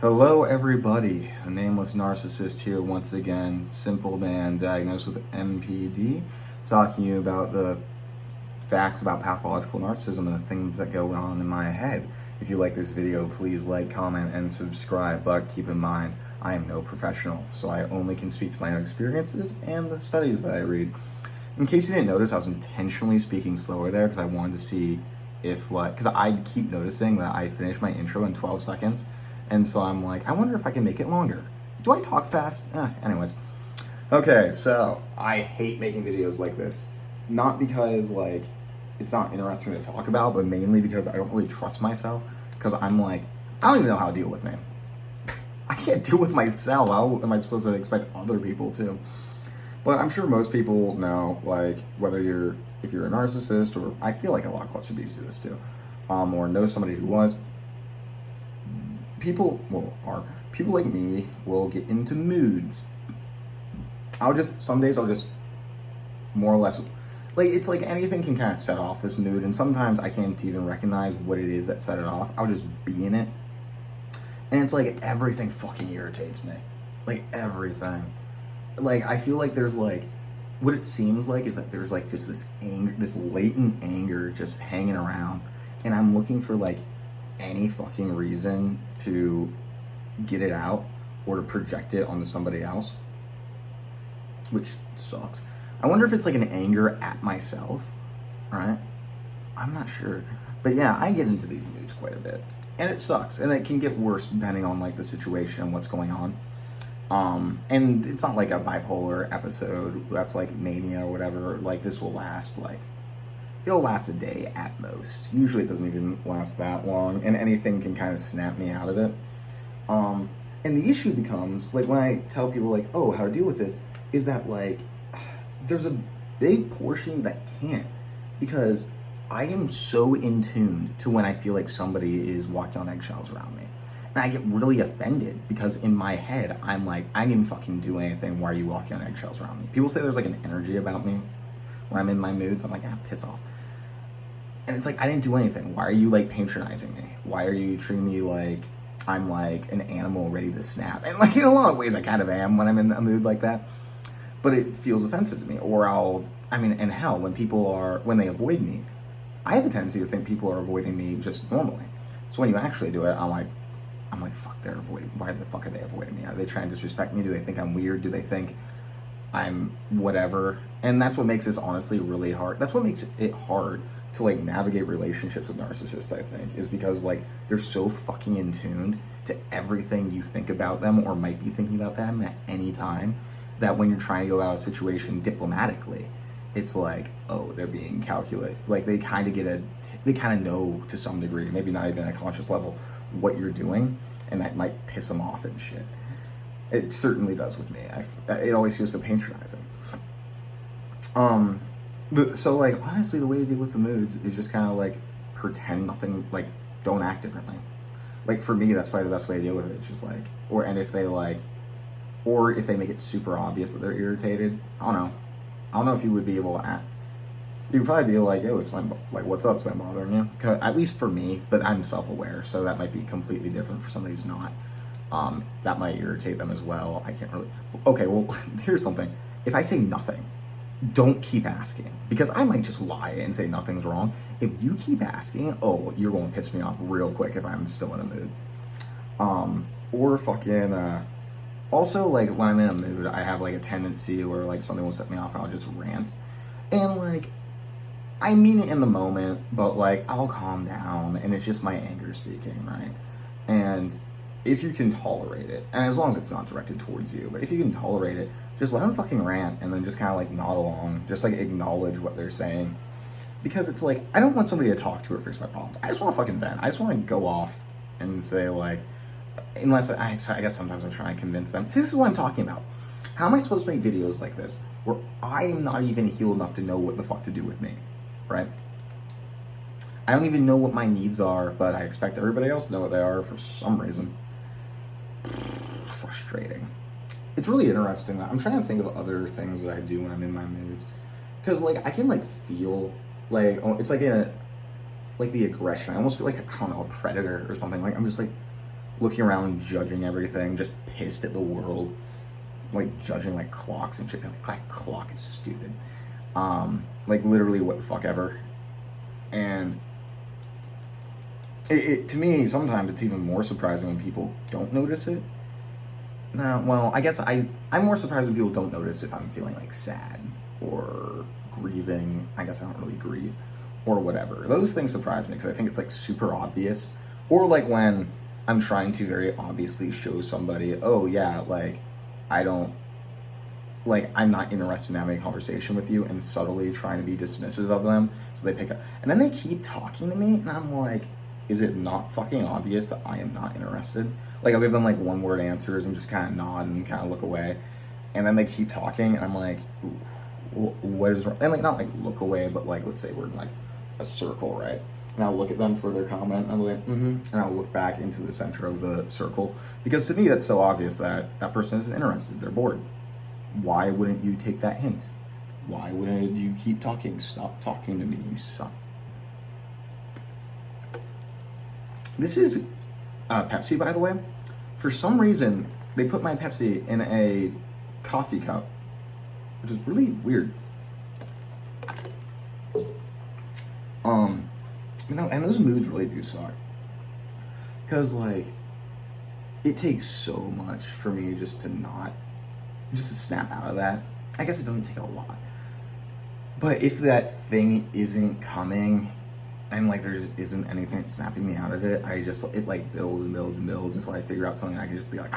Hello, everybody. The Nameless Narcissist here once again. Simple man diagnosed with MPD, talking to you about the facts about pathological narcissism and the things that go on in my head. If you like this video, please like, comment, and subscribe. But keep in mind, I am no professional, so I only can speak to my own experiences and the studies that I read. In case you didn't notice, I was intentionally speaking slower there because I wanted to see if, because I keep noticing that I finish my intro in 12 seconds. And so I'm like, I wonder if I can make it longer. Do I talk fast? Anyways. Okay, so I hate making videos like this. Not because, it's not interesting to talk about, but mainly because I don't really trust myself. Because I'm like, I don't even know how to deal with me. I can't deal with myself. How am I supposed to expect other people to? But I'm sure most people know, if you're a narcissist, or I feel like a lot of cluster Bs do this too, or know somebody who was. People like me will get into moods. Some days I'll just more or less, it's like anything can kind of set off this mood, and sometimes I can't even recognize what it is that set it off. I'll just be in it. And it's like everything fucking irritates me. Like everything. I feel like there's what it seems like is that there's just this anger, this latent anger just hanging around, and I'm looking for any fucking reason to get it out or to project it onto somebody else, which sucks. I wonder if it's an anger at myself, right? I'm not sure. But yeah, I get into these moods quite a bit, and it sucks, and it can get worse depending on the situation and what's going on. And it's not like a bipolar episode that's mania or whatever. This will last it'll last a day at most. Usually it doesn't even last that long, and anything can kind of snap me out of it. And the issue becomes, when I tell people, oh, how to deal with this, is that, there's a big portion that can't, because I am so in tune to when I feel like somebody is walking on eggshells around me. And I get really offended, because in my head, I'm like, I didn't fucking do anything. Why are you walking on eggshells around me? People say there's an energy about me when I'm in my moods. I'm like, piss off. And it's I didn't do anything. Why are you patronizing me? Why are you treating me like I'm an animal ready to snap? And in a lot of ways I kind of am when I'm in a mood like that. But it feels offensive to me. Or and hell, when they avoid me, I have a tendency to think people are avoiding me just normally. So when you actually do it, I'm like, fuck, they're avoiding. Why the fuck are they avoiding me? Are they trying to disrespect me? Do they think I'm weird? Do they think I'm whatever? And that's what makes this honestly really hard. That's what makes it hard to navigate relationships with narcissists, I think, is because they're so fucking in tuned to everything you think about them or might be thinking about them at any time, that when you're trying to go out of a situation diplomatically, it's oh, they're being calculated. They kind of know to some degree, maybe not even at a conscious level, what you're doing, and that might piss them off and shit. It certainly does with me. It always feels so patronizing. So honestly, the way to deal with the moods is just kind of pretend nothing, don't act differently. For me, that's probably the best way to deal with it. It's just or if they make it super obvious that they're irritated, I don't know if you would be able to act. You'd probably be yo, it's what's up, something bothering you? At least for me, but I'm self-aware, so that might be completely different for somebody who's not. That might irritate them as well. I can't really. Okay, well, here's something. If I say nothing, don't keep asking, because I might just lie and say nothing's wrong. If you keep asking, oh, you're going to piss me off real quick if I'm still in a mood. Or fucking, also, when I'm in a mood, I have, a tendency where, something will set me off and I'll just rant. And, I mean it in the moment, but, I'll calm down, and it's just my anger speaking, right? And if you can tolerate it, and as long as it's not directed towards you, but if you can tolerate it, just let them fucking rant, and then just kind of nod along, just acknowledge what they're saying. Because it's I don't want somebody to talk to or fix my problems. I just want to fucking vent. I just want to go off and say unless I guess sometimes I'm trying to convince them. See, this is what I'm talking about. How am I supposed to make videos like this where I'm not even healed enough to know what the fuck to do with me, right? I don't even know what my needs are, but I expect everybody else to know what they are for some reason. Frustrating. It's really interesting. I'm trying to think of other things that I do when I'm in my moods, because I can feel it's the aggression. I almost feel I don't know, a predator or something. I'm just looking around, judging everything, just pissed at the world, like judging like clocks and shit. Like, that clock is stupid. Like literally what the fuck ever. And it to me, sometimes it's even more surprising when people don't notice it. No, well, I guess I'm more surprised when people don't notice if I'm feeling like sad or grieving. I guess I don't really grieve or whatever. Those things surprise me because I think it's like super obvious. Or like when I'm trying to very obviously show somebody, oh yeah, like I don't, like I'm not interested in having a conversation with you, and subtly trying to be dismissive of them. So they pick up, and then they keep talking to me, and I'm like, is it not fucking obvious that I am not interested? Like I'll give them like one word answers and just kind of nod and kind of look away. And then they keep talking and I'm like, what is wrong? And like, not like look away, but like, let's say we're in like a circle, right? And I'll look at them for their comment and I'm like, and I'll look back into the center of the circle. Because to me, that's so obvious that that person isn't interested. They're bored. Why wouldn't you take that hint? Why wouldn't you keep talking? Stop talking to me, you suck. This is Pepsi, by the way. For some reason, they put my Pepsi in a coffee cup, which is really weird. You know, and those moods really do suck. Because, like, it takes so much for me just to snap out of that. I guess it doesn't take a lot. But if that thing isn't coming, and like there just isn't anything snapping me out of it, it like builds and builds and builds until I figure out something I can just be like,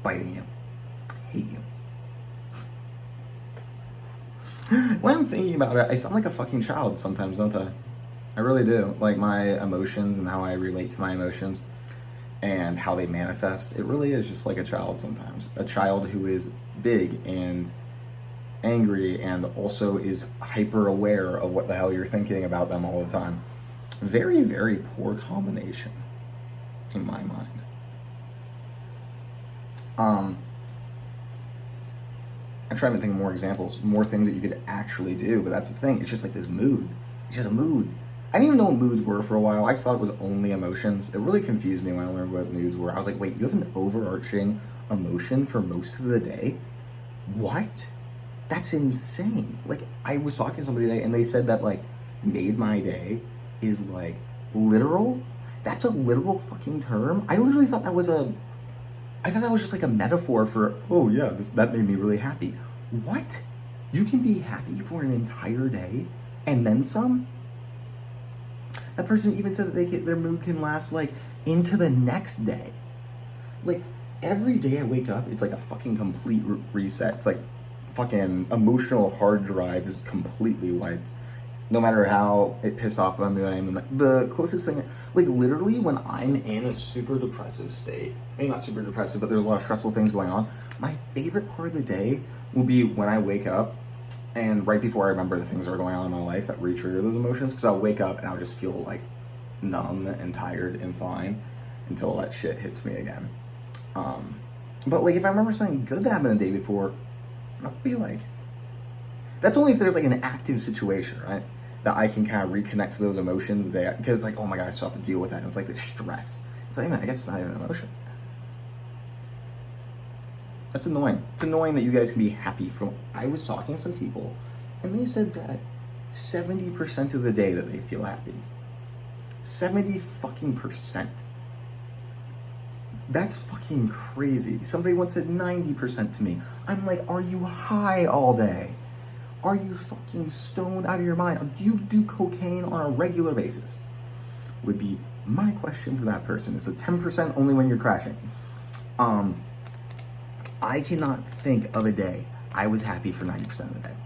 biting you. I hate you. When I'm thinking about it, I sound like a fucking child sometimes, don't I? I really do. Like my emotions and how I relate to my emotions and how they manifest, it really is just like a child sometimes. A child who is big and angry and also is hyper aware of what the hell you're thinking about them all the time. Very, very poor combination in my mind. I'm trying to think of more examples, more things that you could actually do, but that's the thing. It's just like this mood. It's just a mood. I didn't even know what moods were for a while. I just thought it was only emotions. It really confused me when I learned what moods were. I was like, wait, you have an overarching emotion for most of the day? What? That's insane. Like, I was talking to somebody today and they said that, like, made my day is, like, literal. That's a literal fucking term. I literally thought that was just, like, a metaphor for, oh, yeah, that made me really happy. What? You can be happy for an entire day and then some? That person even said that their mood can last, like, into the next day. Like, every day I wake up, it's, like, a fucking complete reset. It's, like, fucking emotional hard drive is completely wiped. No matter how it pissed off I'm doing, the closest thing, like literally when I'm in a super depressive state, maybe not super depressive, but there's a lot of stressful things going on, my favorite part of the day will be when I wake up and right before I remember the things that are going on in my life that re-trigger those emotions, because I'll wake up and I'll just feel like numb and tired and fine until that shit hits me again. But like if I remember something good that happened the day before, I'll be like, that's only if there's like an active situation, right? That I can kind of reconnect to those emotions there, because it's like, oh my god, I still have to deal with that. And it's like the stress. It's not even, I guess it's not even an emotion. That's annoying. It's annoying that you guys can be happy from, I was talking to some people and they said that 70% of the day that they feel happy. 70 fucking percent. That's fucking crazy. Somebody once said 90% to me. I'm like, are you high all day? Are you fucking stoned out of your mind? Do you do cocaine on a regular basis? Would be my question for that person. It's the 10% only when you're crashing. I cannot think of a day I was happy for 90% of the day.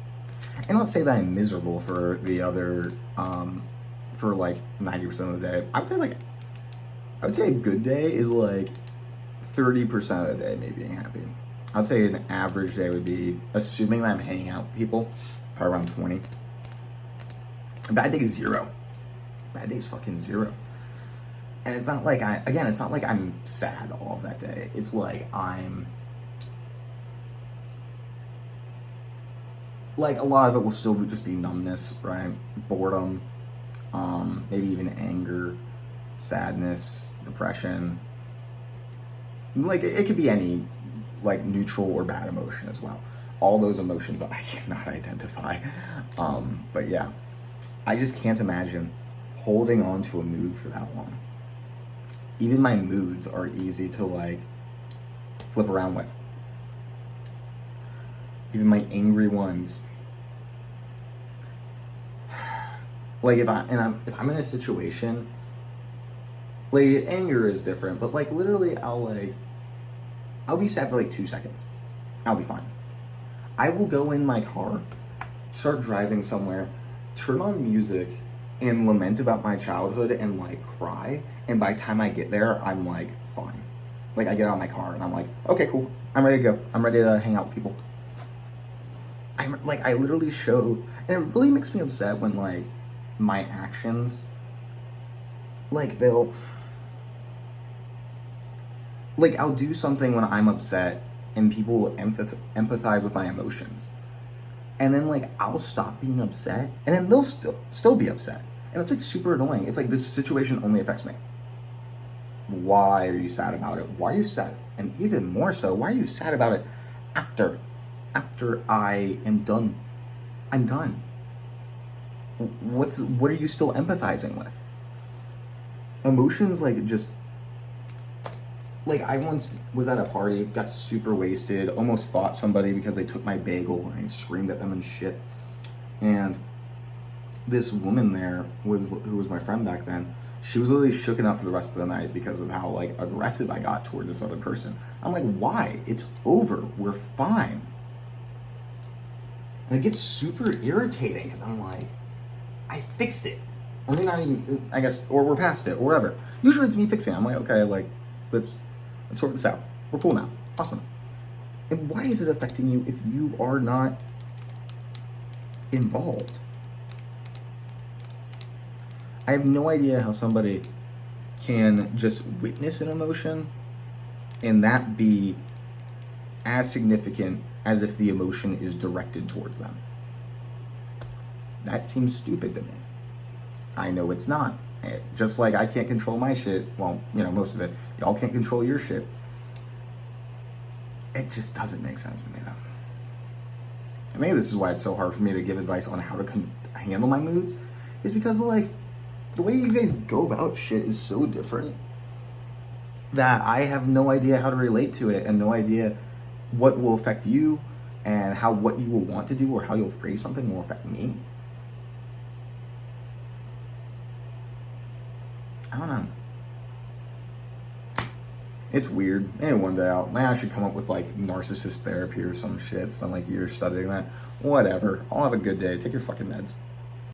And let's say that I'm miserable for the other, for like 90% of the day. I would say a good day is like 30% of the day, maybe being happy. I'd say an average day would be, assuming that I'm hanging out with people, probably around 20. A bad day is 0. Bad day is fucking 0. And it's not like it's not like I'm sad all of that day. It's like like a lot of it will still just be numbness, right? Boredom, maybe even anger, sadness, depression, Like, it could be any, like, neutral or bad emotion as well. All those emotions that I cannot identify. But yeah, I just can't imagine holding on to a mood for that long. Even my moods are easy to, like, flip around with. Even my angry ones. Like, if I'm in a situation, like, anger is different, but, like, literally I'll be sad for like 2 seconds. I'll be fine. I will go in my car, start driving somewhere, turn on music, and lament about my childhood and, like, cry. And by the time I get there, I'm, like, fine. Like, I get out of my car and I'm like, okay, cool. I'm ready to go. I'm ready to hang out with people. I literally show, and it really makes me upset when, like, my actions, like, I'll do something when I'm upset and people will empathize with my emotions. And then, like, I'll stop being upset and then they'll still be upset. And it's, like, super annoying. It's like, this situation only affects me. Why are you sad about it? Why are you sad? And even more so, why are you sad about it after I am done? I'm done. What are you still empathizing with? Emotions, like, just, like, I once was at a party, got super wasted, almost fought somebody because they took my bagel, and I screamed at them and shit. And this woman there who was my friend back then, she was literally shooken up for the rest of the night because of how, like, aggressive I got towards this other person. I'm like, why? It's over. We're fine. And it gets super irritating because I'm like, I fixed it. Or maybe not even, I guess, or we're past it, or whatever. Usually it's me fixing it. I'm like, okay, like, let's sort this out. We're cool now. Awesome. And why is it affecting you if you are not involved? I have no idea how somebody can just witness an emotion and that be as significant as if the emotion is directed towards them. That seems stupid to me. I know it's not. Just like I can't control my shit, well, you know, most of it, y'all can't control your shit. It just doesn't make sense to me, though. And maybe this is why it's so hard for me to give advice on how to handle my moods, is because, like, the way you guys go about shit is so different that I have no idea how to relate to it and no idea what will affect you and how what you will want to do or how you'll phrase something will affect me. I don't know. It's weird. Maybe one day I should come up with, like, narcissist therapy or some shit. Spend, like, years studying that. Whatever. I'll have a good day. Take your fucking meds.